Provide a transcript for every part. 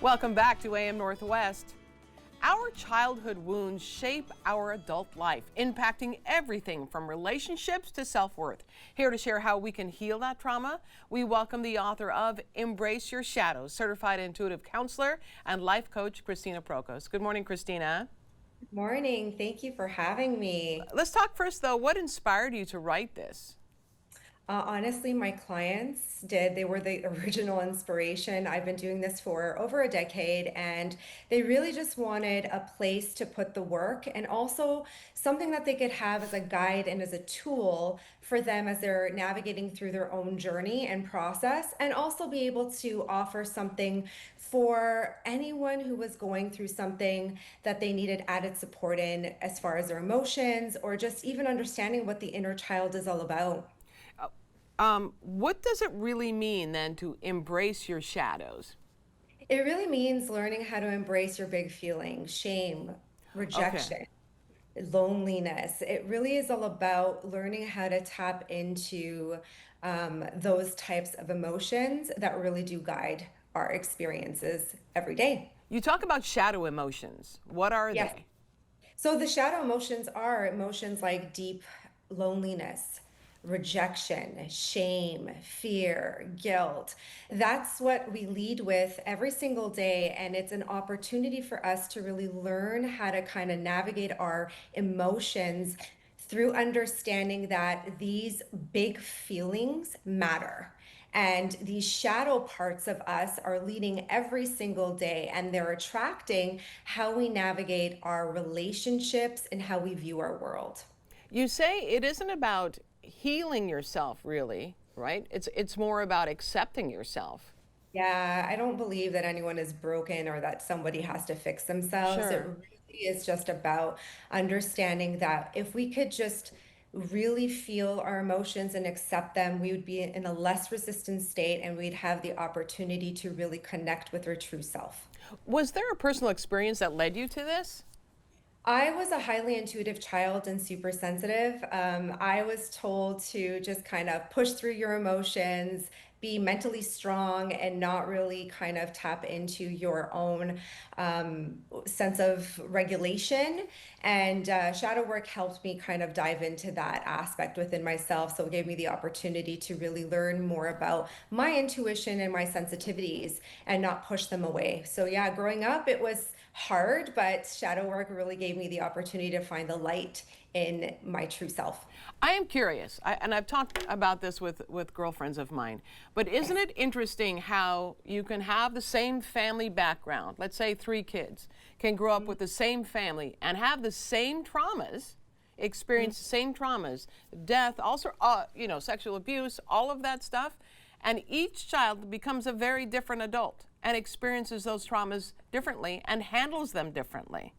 Welcome back to AM Northwest. Our childhood wounds shape our adult life, impacting everything from relationships to self-worth. Here to share how we can heal that trauma, we welcome the author of Embrace Your Shadows, certified intuitive counselor and life coach, Christina Prokos. Good morning, Christina. Morning. Thank you for having me. Let's talk first, though. What inspired you to write this? Honestly, my clients did. They were the original inspiration. I've been doing this for over a decade, and they really just wanted a place to put the work and also something that they could have as a guide and as a tool for them as they're navigating through their own journey and process, and also be able to offer something for anyone who was going through something that they needed added support in as far as their emotions or just even understanding what the inner child is all about. What does it really mean then to embrace your shadows? It really means learning how to embrace your big feelings, shame, Okay. rejection, loneliness. It really is all about learning how to tap into those types of emotions that really do guide our experiences every day. You talk about shadow emotions. What are Yes. they? So the shadow emotions are emotions like deep loneliness, rejection, shame, fear, guilt. That's what we lead with every single day. And it's an opportunity for us to really learn how to kind of navigate our emotions through understanding that these big feelings matter. And these shadow parts of us are leading every single day, and they're attracting how we navigate our relationships and how we view our world. You say it isn't about healing yourself, really, right? It's more about accepting yourself. Yeah, I don't believe that anyone is broken or that somebody has to fix themselves. It Sure. really is just about understanding that if we could just really feel our emotions and accept them, we would be in a less resistant state and we'd have the opportunity to really connect with our true self. Was there a personal experience that led you to this? I was a highly intuitive child and super sensitive. I was told to just kind of push through your emotions, be mentally strong, and not really kind of tap into your own sense of regulation. And shadow work helped me kind of dive into that aspect within myself. So it gave me the opportunity to really learn more about my intuition and my sensitivities and not push them away. So, yeah, growing up, it was hard, but shadow work really gave me the opportunity to find the light in my true self. I am curious, and I've talked about this with girlfriends of mine, but isn't it interesting how you can have the same family background, let's say three kids, can grow up with the same family and have the same traumas, experience the same traumas, death, also, sexual abuse, all of that stuff, and each child becomes a very different adult and experiences those traumas differently and handles them differently.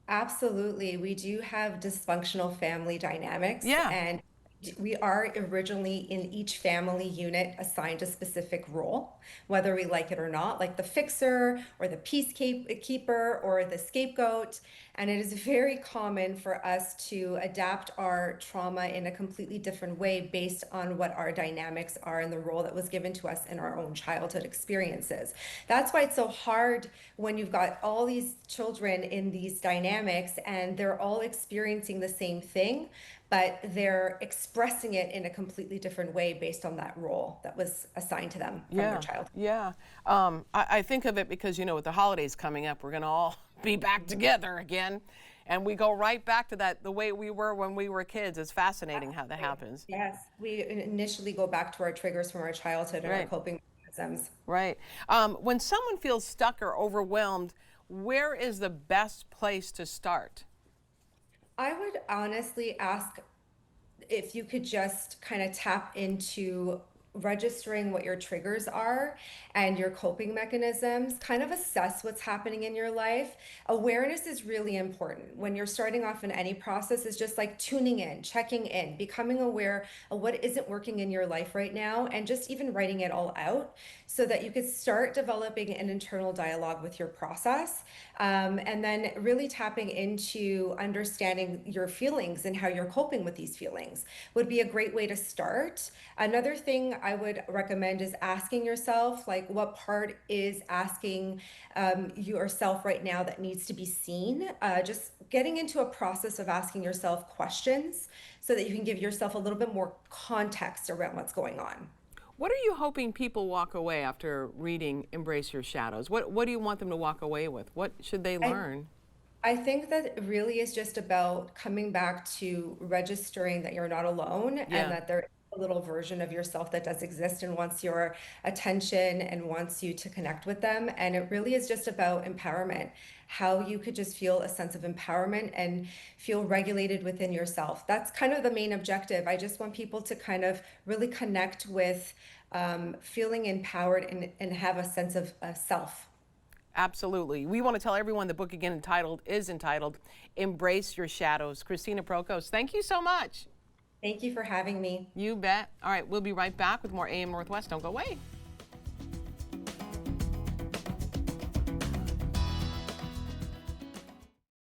Absolutely. We do have dysfunctional family dynamics, Yeah. and we are originally in each family unit assigned a specific role, whether we like it or not, like the fixer or the peacekeeper or the scapegoat. And it is very common for us to adapt our trauma in a completely different way based on what our dynamics are and the role that was given to us in our own childhood experiences. That's why it's so hard when you've got all these children in these dynamics and they're all experiencing the same thing, but they're expressing it in a completely different way based on that role that was assigned to them from their Yeah, child. yeah. I think of it because, with the holidays coming up, we're going to all be back together again. And we go right back to that, the way we were when we were kids. It's fascinating how that happens. Yes, we initially go back to our triggers from our childhood and our Right, coping mechanisms. right. When someone feels stuck or overwhelmed, where is the best place to start? I would honestly ask if you could just kind of tap into registering what your triggers are and your coping mechanisms, kind of assess what's happening in your life. Awareness is really important when you're starting off in any process, is just like tuning in, checking in, becoming aware of what isn't working in your life right now, and just even writing it all out so that you could start developing an internal dialogue with your process. And then really tapping into understanding your feelings and how you're coping with these feelings would be a great way to start. Another thing I would recommend is asking yourself, like, what part is asking yourself right now that needs to be seen? Just getting into a process of asking yourself questions so that you can give yourself a little bit more context around what's going on. What are you hoping people walk away after reading Embrace Your Shadows? What do you want them to walk away with? What should they I learn? I think that it really is just about coming back to registering that you're not alone and Yeah, that there is a little version of yourself that does exist and wants your attention and wants you to connect with them. And it really is just about empowerment, how you could just feel a sense of empowerment and feel regulated within yourself. That's kind of the main objective. I just want people to kind of really connect with feeling empowered and have a sense of self. absolutely. We want to tell everyone the book again is entitled Embrace Your Shadows. Christina Prokos, thank you so much. Thank you for having me. You bet. All right, we'll be right back with more AM Northwest. Don't go away.